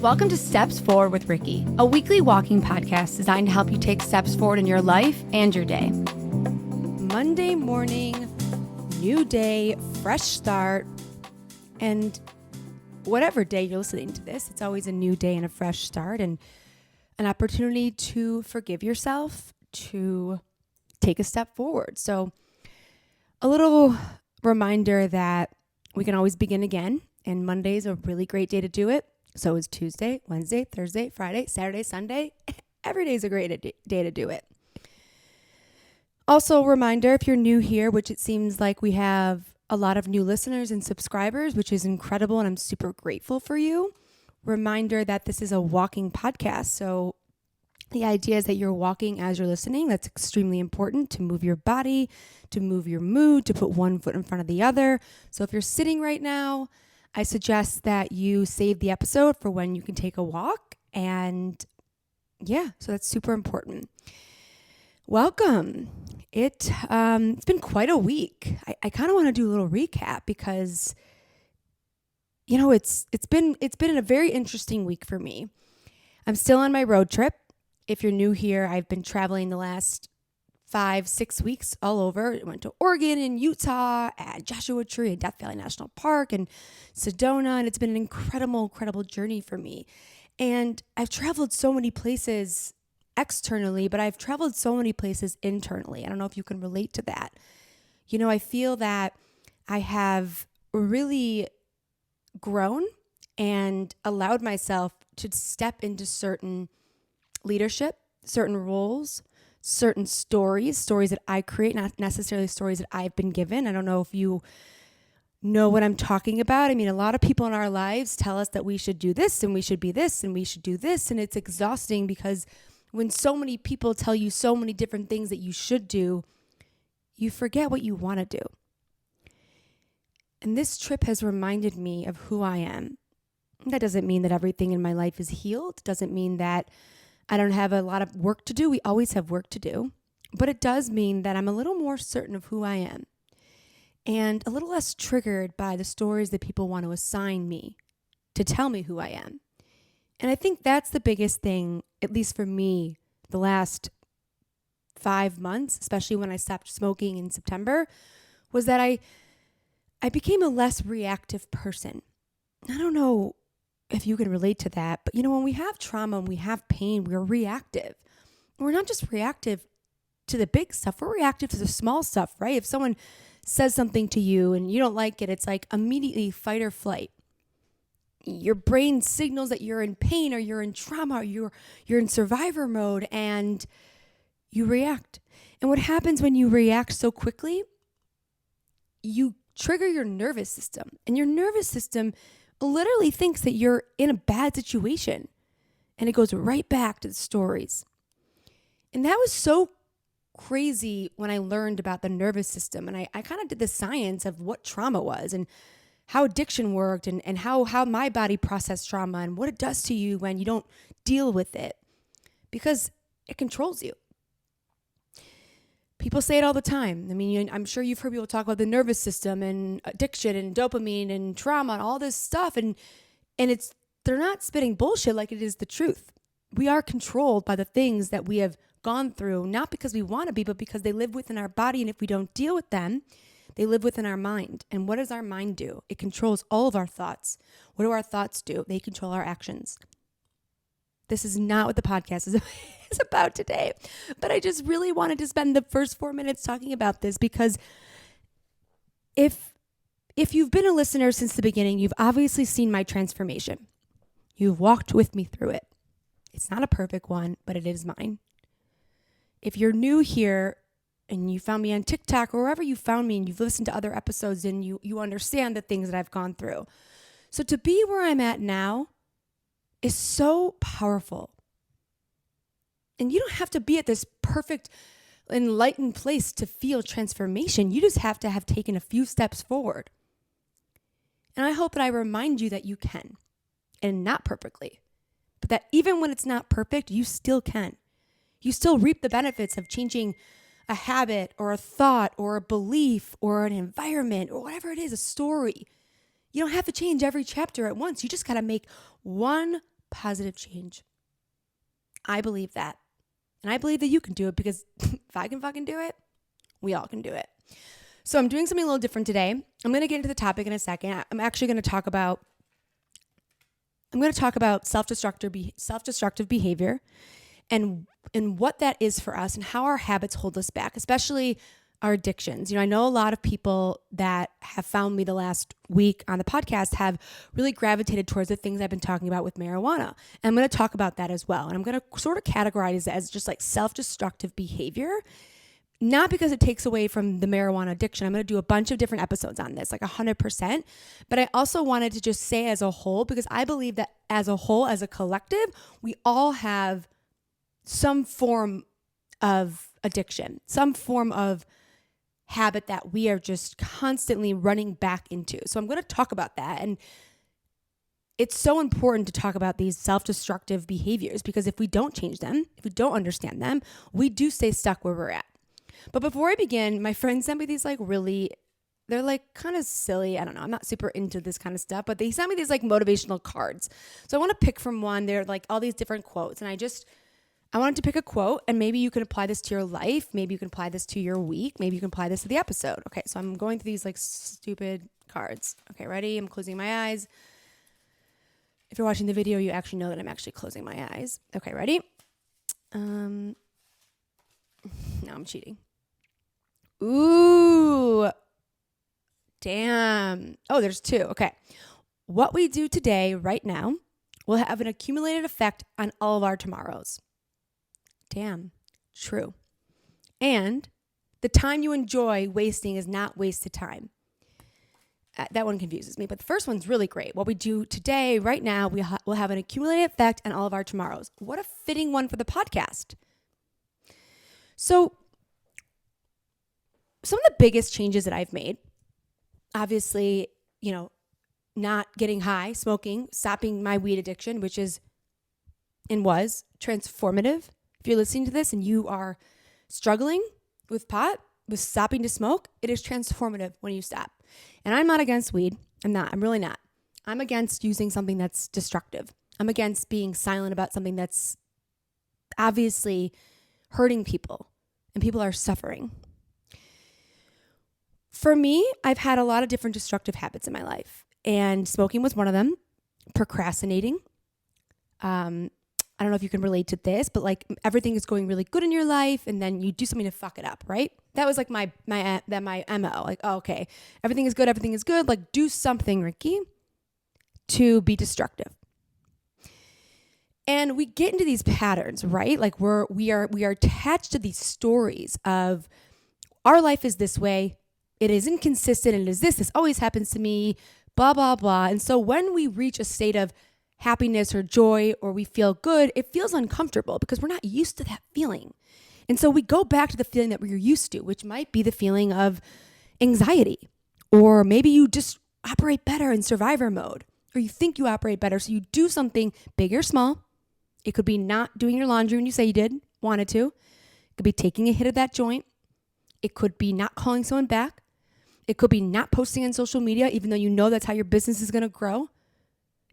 Welcome to Steps Forward with Ricky, a weekly walking podcast designed to help you take steps forward in your life and your day. Monday morning, new day, fresh start, and whatever day you're listening to this, it's always a new day and a fresh start and an opportunity to forgive yourself, to take a step forward. So a little reminder that we can always begin again, and Monday is a really great day to do it. So is Tuesday, Wednesday, Thursday, Friday, Saturday, Sunday. Every day is a great day to do it. Also, a reminder, if you're new here, which it seems like we have a lot of new listeners and subscribers, which is incredible, and I'm super grateful for you. Reminder that this is a walking podcast. So the idea is that you're walking as you're listening. That's extremely important to move your body, to move your mood, to put one foot in front of the other. So if you're sitting right now, I suggest that you save the episode for when you can take a walk. And yeah, so that's super important. Welcome. It's been quite a week. I kind of want to do a little recap because, you know, it's been a very interesting week for me. I'm still on my road trip. If you're new here, I've been traveling the last 5-6 weeks all over. I went to Oregon and Utah and Joshua Tree and Death Valley National Park and Sedona. And it's been an incredible journey for me. And I've traveled so many places externally, but I've traveled so many places internally. I don't know if you can relate to that. You know, I feel that I have really grown and allowed myself to step into certain leadership, certain roles, certain stories that I create, not necessarily stories that I've been given. I don't know if you know what I'm talking about. I mean, a lot of people in our lives tell us that we should do this and we should be this and we should do this. And it's exhausting because when so many people tell you so many different things that you should do, you forget what you want to do. And this trip has reminded me of who I am. That doesn't mean that everything in my life is healed. It doesn't mean that I don't have a lot of work to do. We always have work to do. But it does mean that I'm a little more certain of who I am and a little less triggered by the stories that people want to assign me to tell me who I am. And I think that's the biggest thing, at least for me, the last 5 months, especially when I stopped smoking in September, was that I became a less reactive person. I don't know if you can relate to that, but you know, when we have trauma and we have pain, we're reactive. We're not just reactive to the big stuff, we're reactive to the small stuff, right? If someone says something to you and you don't like it, it's like immediately fight or flight. Your brain signals that you're in pain or you're in trauma or you're in survivor mode and you react. And what happens when you react so quickly, you trigger your nervous system, and your nervous system literally thinks that you're in a bad situation, and it goes right back to the stories. And that was so crazy when I learned about the nervous system, and I kind of did the science of what trauma was and how addiction worked and how my body processed trauma and what it does to you when you don't deal with it, because it controls you. People say it all the time. I mean, I'm sure you've heard people talk about the nervous system and addiction and dopamine and trauma and all this stuff. And they're not spitting bullshit like it is the truth. We are controlled by the things that we have gone through, not because we want to be, but because they live within our body. And if we don't deal with them, they live within our mind. And what does our mind do? It controls all of our thoughts. What do our thoughts do? They control our actions. This is not what the podcast is about today. But I just really wanted to spend the first 4 minutes talking about this because if you've been a listener since the beginning, you've obviously seen my transformation. You've walked with me through it. It's not a perfect one, but it is mine. If you're new here and you found me on TikTok or wherever you found me and you've listened to other episodes and you understand the things that I've gone through. So to be where I'm at now is so powerful. And you don't have to be at this perfect, enlightened place to feel transformation. You just have to have taken a few steps forward. And I hope that I remind you that you can, and not perfectly, but that even when it's not perfect, you still can. You still reap the benefits of changing a habit or a thought or a belief or an environment or whatever it is, a story. You don't have to change every chapter at once. You just got to make one positive change. I believe that. And I believe that you can do it because if I can fucking do it, we all can do it. So I'm doing something a little different today. I'm going to get into the topic in a second. I'm actually going to talk about self-destructive behavior and what that is for us and how our habits hold us back, especially our addictions. I know a lot of people that have found me the last week on the podcast have really gravitated towards the things I've been talking about with marijuana. And I'm going to talk about that as well. And I'm going to sort of categorize it as just like self-destructive behavior, not because it takes away from the marijuana addiction. I'm going to do a bunch of different episodes on this, like 100%. But I also wanted to just say as a whole, because I believe that as a whole, as a collective, we all have some form of addiction, some form of habit that we are just constantly running back into. So I'm going to talk about that. And it's so important to talk about these self-destructive behaviors because if we don't change them, if we don't understand them, we do stay stuck where we're at. But before I begin, my friend sent me these they're like kind of silly. I don't know. I'm not super into this kind of stuff, but they sent me these like motivational cards. So I want to pick from one. They're like all these different quotes. And I wanted to pick a quote and maybe you can apply this to your life. Maybe you can apply this to your week. Maybe you can apply this to the episode. Okay, so I'm going through these like stupid cards. Okay, ready? I'm closing my eyes. If you're watching the video, you actually know that I'm actually closing my eyes. Okay, ready? No, I'm cheating. Ooh, damn. Oh, there's two. Okay. What we do today, right now, will have an accumulated effect on all of our tomorrows. Damn, true. And the time you enjoy wasting is not wasted time. That one confuses me, but the first one's really great. What we do today, right now, will have an accumulated effect on all of our tomorrows. What a fitting one for the podcast. So, some of the biggest changes that I've made, obviously, not getting high, smoking, stopping my weed addiction, which is and was transformative. If you're listening to this and you are struggling with pot, with stopping to smoke, it is transformative when you stop. And I'm not against weed. I'm not. I'm really not. I'm against using something that's destructive. I'm against being silent about something that's obviously hurting people and people are suffering. For me, I've had a lot of different destructive habits in my life, and smoking was one of them. Procrastinating. I don't know if you can relate to this, but like everything is going really good in your life, and then you do something to fuck it up, right? That was like my MO. Like, oh, okay, everything is good. Like, do something, Ricky, to be destructive. And we get into these patterns, right? Like we are attached to these stories of our life is this way. It is inconsistent. And it is this always happens to me, blah, blah, blah. And so when we reach a state of happiness or joy or we feel good, it feels uncomfortable because we're not used to that feeling. And so we go back to the feeling that we're used to, which might be the feeling of anxiety. Or maybe you just operate better in survivor mode, or you think you operate better. So you do something big or small. It could be not doing your laundry when you say you wanted to. It could be taking a hit of that joint. It could be not calling someone back. It could be not posting on social media, even though you know that's how your business is going to grow.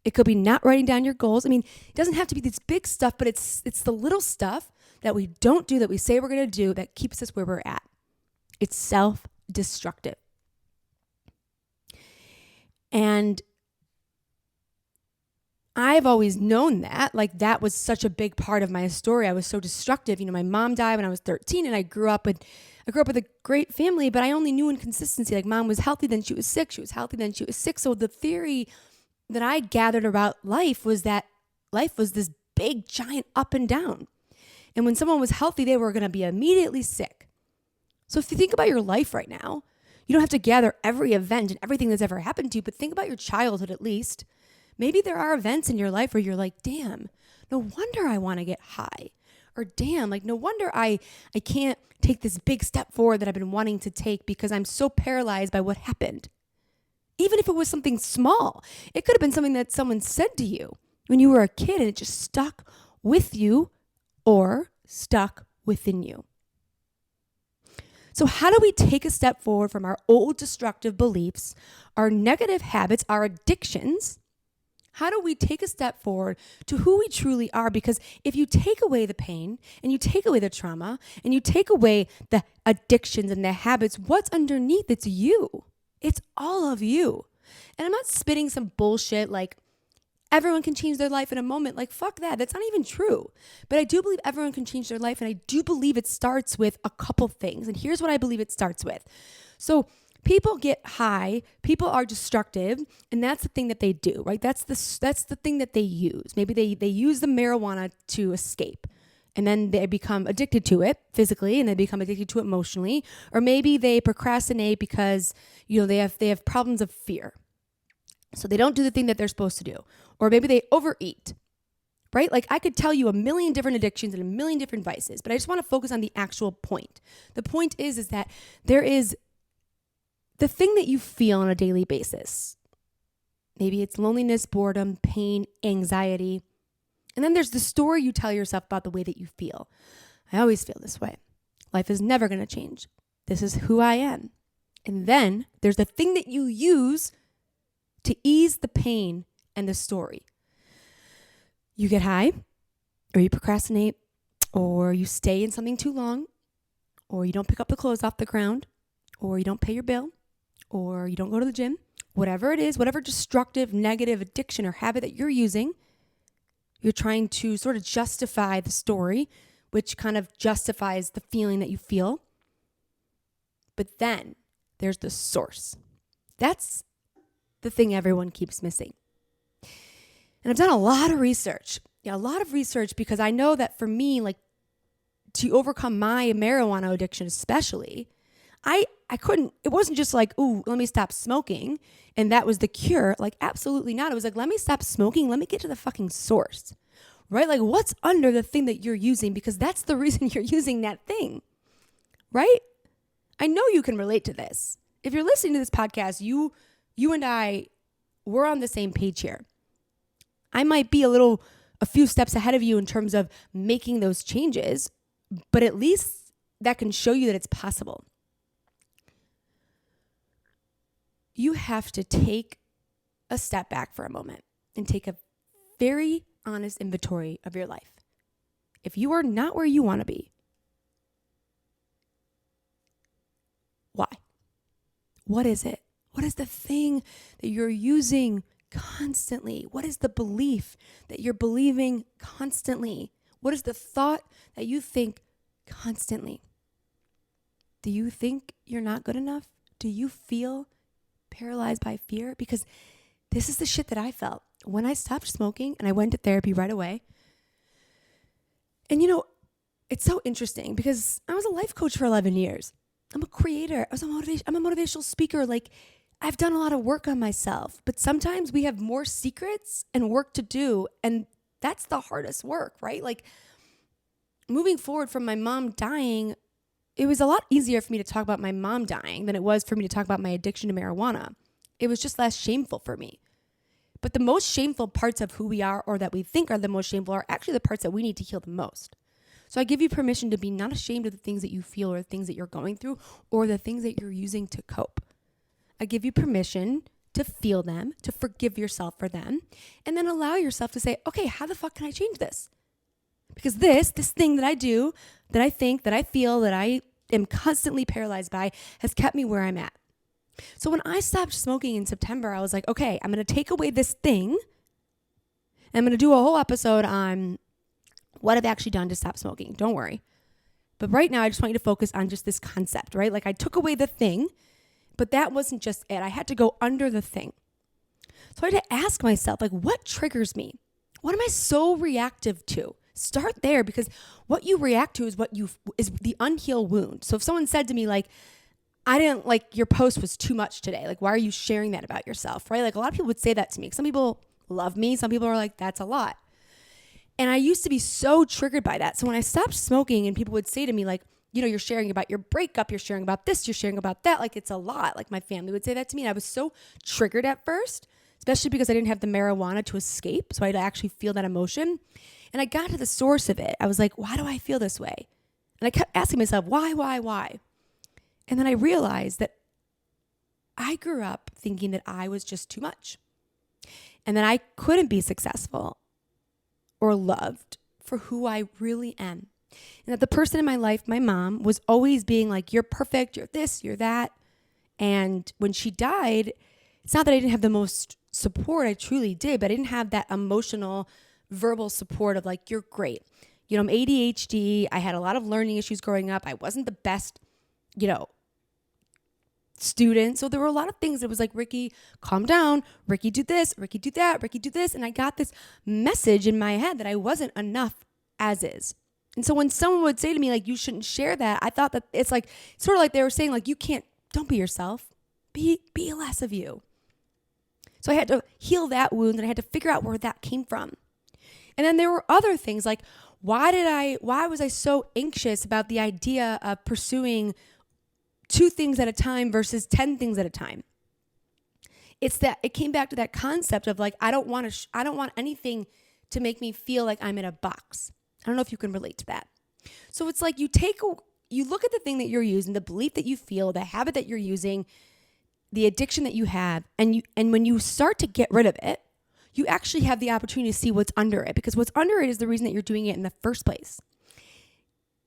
It could be not writing down your goals. I mean, it doesn't have to be this big stuff, but it's the little stuff that we don't do, that we say we're going to do, that keeps us where we're at. It's self-destructive. And I've always known that, like that was such a big part of my story. I was so destructive. My mom died when I was 13 and I grew up with a great family, but I only knew inconsistency. Like mom was healthy, then she was sick. She was healthy, then she was sick. So the theory that I gathered about life was that life was this big, giant up and down. And when someone was healthy, they were going to be immediately sick. So if you think about your life right now, you don't have to gather every event and everything that's ever happened to you, but think about your childhood at least. Maybe there are events in your life where you're like, damn, no wonder I want to get high. Or damn, like no wonder I can't take this big step forward that I've been wanting to take because I'm so paralyzed by what happened. Even if it was something small, it could have been something that someone said to you when you were a kid and it just stuck with you or stuck within you. So how do we take a step forward from our old destructive beliefs, our negative habits, our addictions? How do we take a step forward to who we truly are? Because if you take away the pain and you take away the trauma and you take away the addictions and the habits, what's underneath? It's you. It's all of you. And I'm not spitting some bullshit like everyone can change their life in a moment. Like, fuck that. That's not even true. But I do believe everyone can change their life. And I do believe it starts with a couple things. And here's what I believe it starts with. So people get high, people are destructive, and that's the thing that they do, right? That's the thing that they use. Maybe they use the marijuana to escape, and then they become addicted to it physically, and they become addicted to it emotionally, or maybe they procrastinate because they have problems of fear, so they don't do the thing that they're supposed to do, or maybe they overeat. Right? Like I could tell you a million different addictions and a million different vices, but I just want to focus on the actual point. The point is that there is the thing that you feel on a daily basis. Maybe it's loneliness, boredom, pain, anxiety. And then there's the story you tell yourself about the way that you feel. I always feel this way. Life is never going to change. This is who I am. And then there's the thing that you use to ease the pain and the story. You get high, or you procrastinate, or you stay in something too long, or you don't pick up the clothes off the ground, or you don't pay your bill, or you don't go to the gym, whatever it is, whatever destructive, negative addiction or habit that you're using, you're trying to sort of justify the story, which kind of justifies the feeling that you feel. But then there's the source. That's the thing everyone keeps missing. And I've done a lot of research. Because I know that for me, like to overcome my marijuana addiction especially, it wasn't just like, ooh, let me stop smoking. And that was the cure. Like, absolutely not. It was like, let me stop smoking. Let me get to the fucking source, right? Like what's under the thing that you're using? Because that's the reason you're using that thing, right? I know you can relate to this. If you're listening to this podcast, you and I, we're on the same page here. I might be a few steps ahead of you in terms of making those changes, but at least that can show you that it's possible. You have to take a step back for a moment and take a very honest inventory of your life. If you are not where you want to be, why? What is it? What is the thing that you're using constantly? What is the belief that you're believing constantly? What is the thought that you think constantly? Do you think you're not good enough? Do you feel paralyzed by fear? Because this is the shit that I felt when I stopped smoking and I went to therapy right away. And it's so interesting because I was a life coach for 11 years. I'm a creator. I'm a motivational speaker. Like, I've done a lot of work on myself, but sometimes we have more secrets and work to do. And that's the hardest work, right? Like moving forward from my mom dying, it was a lot easier for me to talk about my mom dying than it was for me to talk about my addiction to marijuana. It was just less shameful for me. But the most shameful parts of who we are, or that we think are the most shameful, are actually the parts that we need to heal the most. So I give you permission to be not ashamed of the things that you feel or the things that you're going through or the things that you're using to cope. I give you permission to feel them, to forgive yourself for them, and then allow yourself to say, okay, how the fuck can I change this? Because this thing that I do, that I think, that I feel, that I am constantly paralyzed by has kept me where I'm at. So when I stopped smoking in September, I was like, okay, I'm going to take away this thing. I'm going to do a whole episode on what I've actually done to stop smoking. Don't worry. But right now, I just want you to focus on just this concept, right? Like I took away the thing, but that wasn't just it. I had to go under the thing. So I had to ask myself, like, what triggers me? What am I so reactive to? Start there, because what you react to is is the unhealed wound. So if someone said to me, like, I didn't like your post was too much today. Like, why are you sharing that about yourself? Right? Like a lot of people would say that to me. Some people love me. Some people are like, that's a lot. And I used to be so triggered by that. So when I stopped smoking and people would say to me, like, you're sharing about your breakup, you're sharing about this, you're sharing about that. Like, it's a lot. Like my family would say that to me. And I was so triggered at first, especially because I didn't have the marijuana to escape. So I'd actually feel that emotion. And I got to the source of it. I was like, why do I feel this way? And I kept asking myself, why? And then I realized that I grew up thinking that I was just too much. and that I couldn't be successful or loved for who I really am. And that the person in my life, my mom, was always being like, you're perfect, you're this, you're that. And when she died, it's not that I didn't have the most support, I truly did, but I didn't have that emotional, verbal support of like, you're great. I'm ADHD. I had a lot of learning issues growing up. I wasn't the best, student. So there were a lot of things that was like, Ricky, calm down. Ricky, do this. Ricky, do that. Ricky, do this. And I got this message in my head that I wasn't enough as is. And so when someone would say to me, like, you shouldn't share that, I thought that it's like, sort of like they were saying, like, don't be yourself. Be less of you. So I had to heal that wound and I had to figure out where that came from. And then there were other things like, why was I so anxious about the idea of pursuing 2 things at a time versus 10 things at a time? It's that it came back to that concept of like, I don't want anything to make me feel like I'm in a box. I don't know if you can relate to that. So it's like you look at the thing that you're using, the belief that you feel, the habit that you're using, the addiction that you have, and when you start to get rid of it, you actually have the opportunity to see what's under it, because what's under it is the reason that you're doing it in the first place.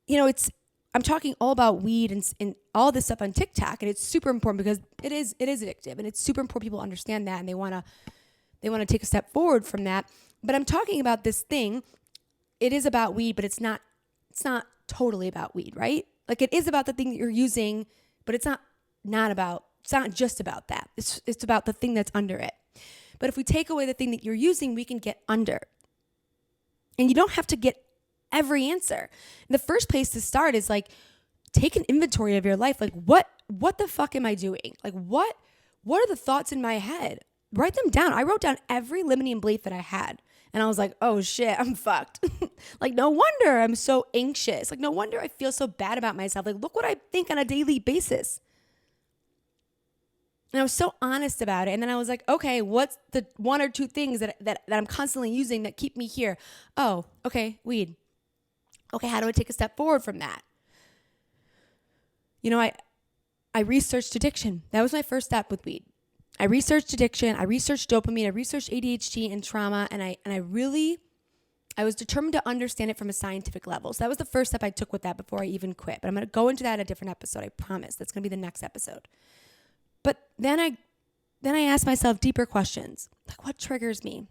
I'm talking all about weed and all this stuff on TikTok, and it's super important because it is addictive, and it's super important people understand that, and they want to take a step forward from that. But I'm talking about this thing. It is about weed, but it's not totally about weed, right? Like it is about the thing that you're using, but it's not just about that. It's about the thing that's under it. But if we take away the thing that you're using, we can get under. And you don't have to get every answer. And the first place to start is like, take an inventory of your life. Like what the fuck am I doing? Like what are the thoughts in my head? Write them down. I wrote down every limiting belief that I had. And I was like, oh shit, I'm fucked. Like, no wonder I'm so anxious. Like, no wonder I feel so bad about myself. Like, look what I think on a daily basis. And I was so honest about it. And then I was like, okay, what's the 1 or 2 things that I'm constantly using that keep me here? Oh, okay, weed. Okay, how do I take a step forward from that? I researched addiction. That was my first step with weed. I researched addiction, I researched dopamine, I researched ADHD and trauma, and I was determined to understand it from a scientific level. So that was the first step I took with that before I even quit. But I'm going to go into that in a different episode, I promise. That's going to be the next episode. But then I asked myself deeper questions, like what triggers me?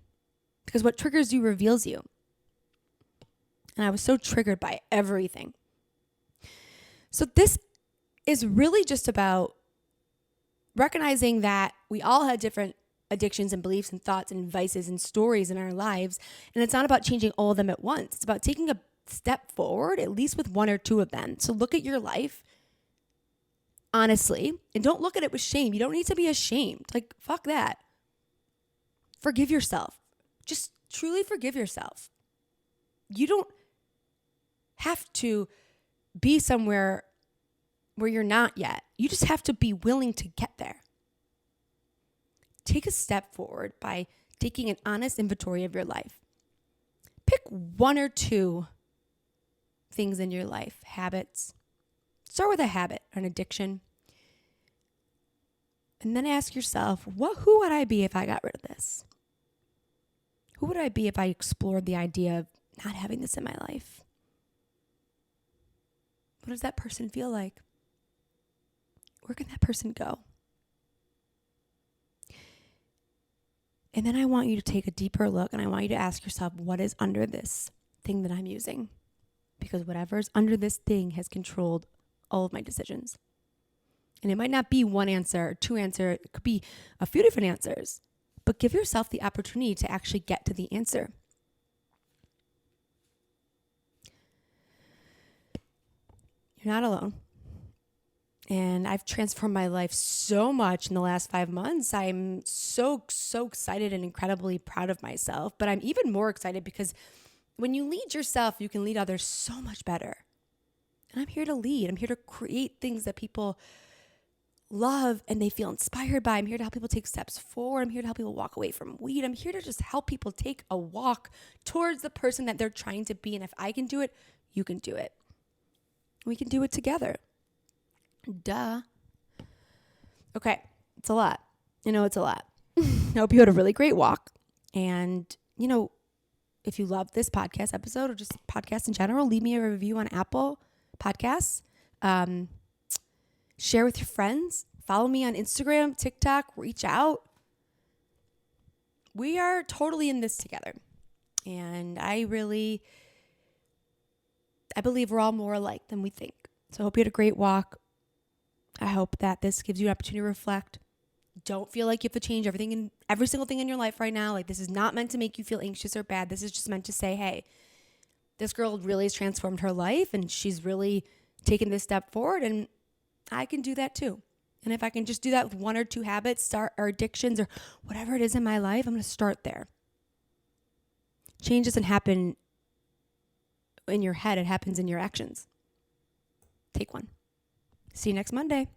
Because what triggers you reveals you. And I was so triggered by everything. So this is really just about recognizing that we all had different addictions and beliefs and thoughts and vices and stories in our lives. And it's not about changing all of them at once. It's about taking a step forward, at least with 1 or 2 of them. So look at your life honestly, and don't look at it with shame. You don't need to be ashamed. Like, fuck that. Forgive yourself. Just truly forgive yourself. You don't have to be somewhere where you're not yet. You just have to be willing to get there. Take a step forward by taking an honest inventory of your life. Pick 1 or 2 things in your life, habits. Start with a habit, an addiction. And then ask yourself, who would I be if I got rid of this? Who would I be if I explored the idea of not having this in my life? What does that person feel like? Where can that person go? And then I want you to take a deeper look, and I want you to ask yourself, what is under this thing that I'm using? Because whatever's under this thing has controlled all of my decisions. And it might not be 1 answer or 2 answers. It could be a few different answers. But give yourself the opportunity to actually get to the answer. You're not alone. And I've transformed my life so much in the last 5 months. I'm so excited and incredibly proud of myself. But I'm even more excited because when you lead yourself, you can lead others so much better. And I'm here to lead. I'm here to create things that people love and they feel inspired by. I'm here to help people take steps forward. I'm here to help people walk away from weed. I'm here to just help people take a walk towards the person that they're trying to be. And if I can do it, you can do it. We can do it together. Duh. Okay, it's a lot. It's a lot. I hope you had a really great walk. And, if you love this podcast episode or just podcasts in general, leave me a review on Apple Podcasts. Share with your friends. Follow me on Instagram, TikTok, reach out. We are totally in this together. And I believe we're all more alike than we think. So I hope you had a great walk. I hope that this gives you an opportunity to reflect. Don't feel like you have to change every single thing in your life right now. Like, this is not meant to make you feel anxious or bad. This is just meant to say, hey, this girl really has transformed her life and she's really taken this step forward, and I can do that too. And if I can just do that with one or two habits, or addictions, or whatever it is in my life, I'm going to start there. Change doesn't happen in your head. It happens in your actions. Take one. See you next Monday.